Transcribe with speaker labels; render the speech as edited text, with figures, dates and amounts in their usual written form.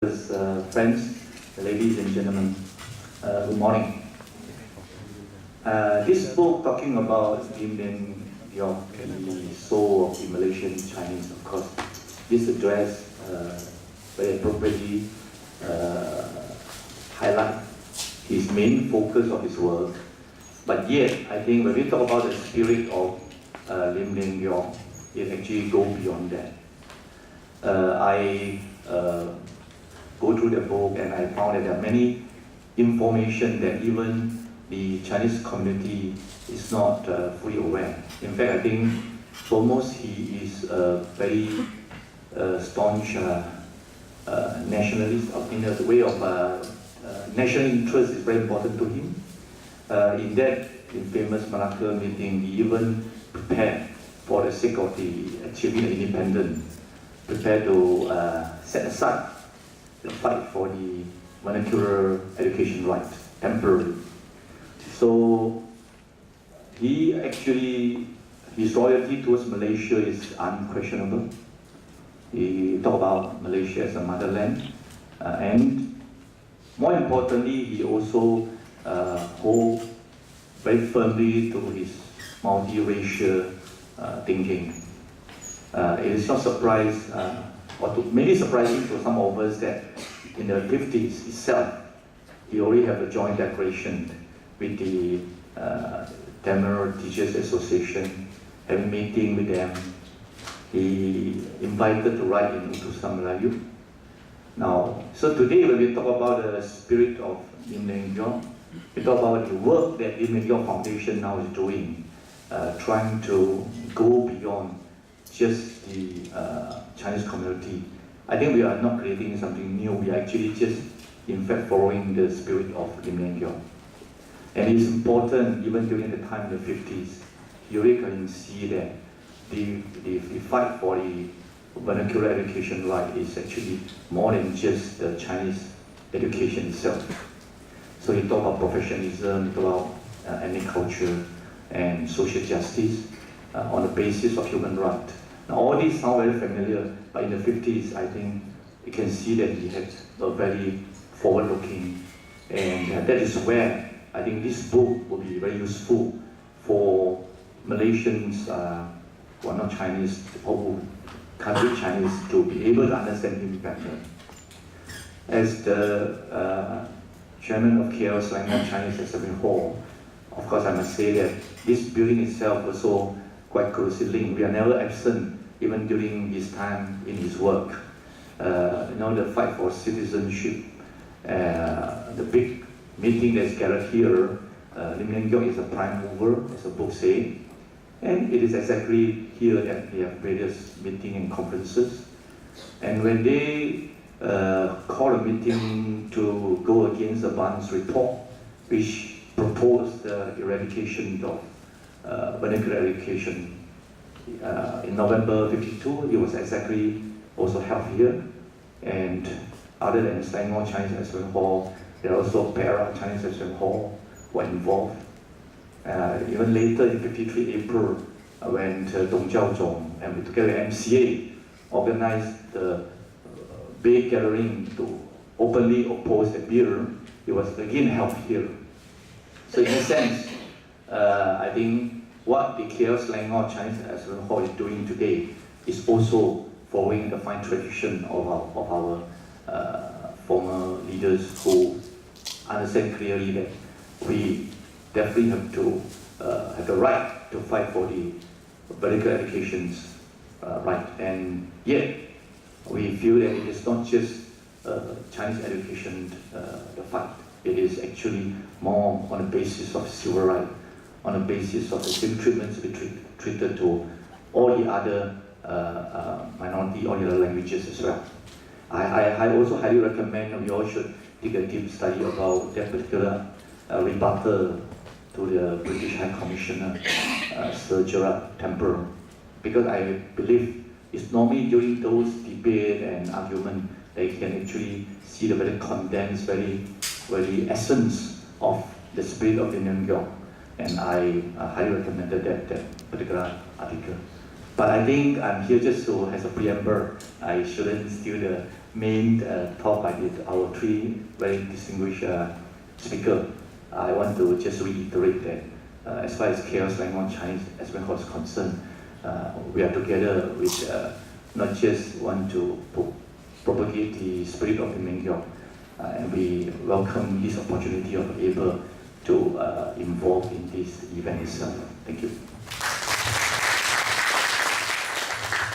Speaker 1: Friends, ladies and gentlemen, good morning. This book talking about Lim Lian Geok-Soul, the soul of the Malaysian Chinese, of course, this address very appropriately highlight his main focus of his work. But yet, I think when we talk about the spirit of Lim Lian Geok, it actually goes beyond that. I go through the book and I found that there are many information that even the Chinese community is not fully aware. In fact, I think foremost he is a very staunch nationalist. In the way of national interest is very important to him. In that famous Malacca meeting, he even prepared for the sake of the achieving independence, prepared to set aside the fight for the vernacular education right temporarily. So he actually, his loyalty towards Malaysia is unquestionable. He talked about Malaysia as a motherland, and more importantly, he also holds very firmly to his multiracial thinking. It is not surprise, maybe surprising to some of us that in the 50s itself, he already had a joint declaration with the Tamil Teachers Association, having meeting with them. He invited to write in Utusan Melayu. Now, so today when we talk about the spirit of Lim Lian Geok, we talk about the work that Lim Lian Geok Foundation now is doing, trying to go beyond just the Chinese community. I think we are not creating something new. We are actually just, in fact, following the spirit of Lim Lian Geok. And it's important, even during the time in the 50s, you really can see that the fight for the vernacular education right is actually more than just the Chinese education itself. So you talk about professionalism, you talk about ethnic culture and social justice on the basis of human rights. Now all these sound very familiar, but in the 50s, I think you can see that he had a very forward-looking, and that is where I think this book will be very useful for Malaysians who are not Chinese or who can't read Chinese to be able to understand him better. As the chairman of KLSCAH Chinese Exhibition Hall, of course I must say that this building itself also quite closely linked. We are never absent, even during his time in his work. The fight for citizenship, the big meeting that's gathered here, Lim Lian Geok is a prime mover, as the book says, and it is exactly here that we have various meetings and conferences. And when they call a meeting to go against the Barnes report, which proposed the eradication of vernacular education in November '52, it was exactly also held here. And other than Selangor Chinese Exhibition Hall, there are also Para Chinese Exhibition Hall were involved. Even later in '53 April, when Dong Jiaozhong and together with MCA organized the big gathering to openly oppose the bill, it was again held here. So in a sense, I think what the KLSCAH Chinese Exhibition Hall is doing today is also following the fine tradition of our former leaders who understand clearly that we definitely have to have the right to fight for the vernacular education's right. And yet, we feel that it is not just Chinese education the fight. It is actually more on the basis of civil rights, on the basis of the same treatments we treated to all the other minority, all the other languages as well. I also highly recommend we all should take a deep study about that particular rebuttal to the British High Commissioner, Sir Gerard Temple, because I believe it's normally during those debates and arguments that you can actually see the very condensed, very essence of the spirit of Lim Lian Geok, and I highly recommended that particular article. But I think I'm here just to, as a preamble, I shouldn't steal main talk by our three very distinguished speakers, I want to just reiterate that as far as KLSCAH Chinese as well as concerned, we are together with not just want to propagate the spirit of Lim Lian Geok, and we welcome this opportunity of able to involve in this event itself. Thank you.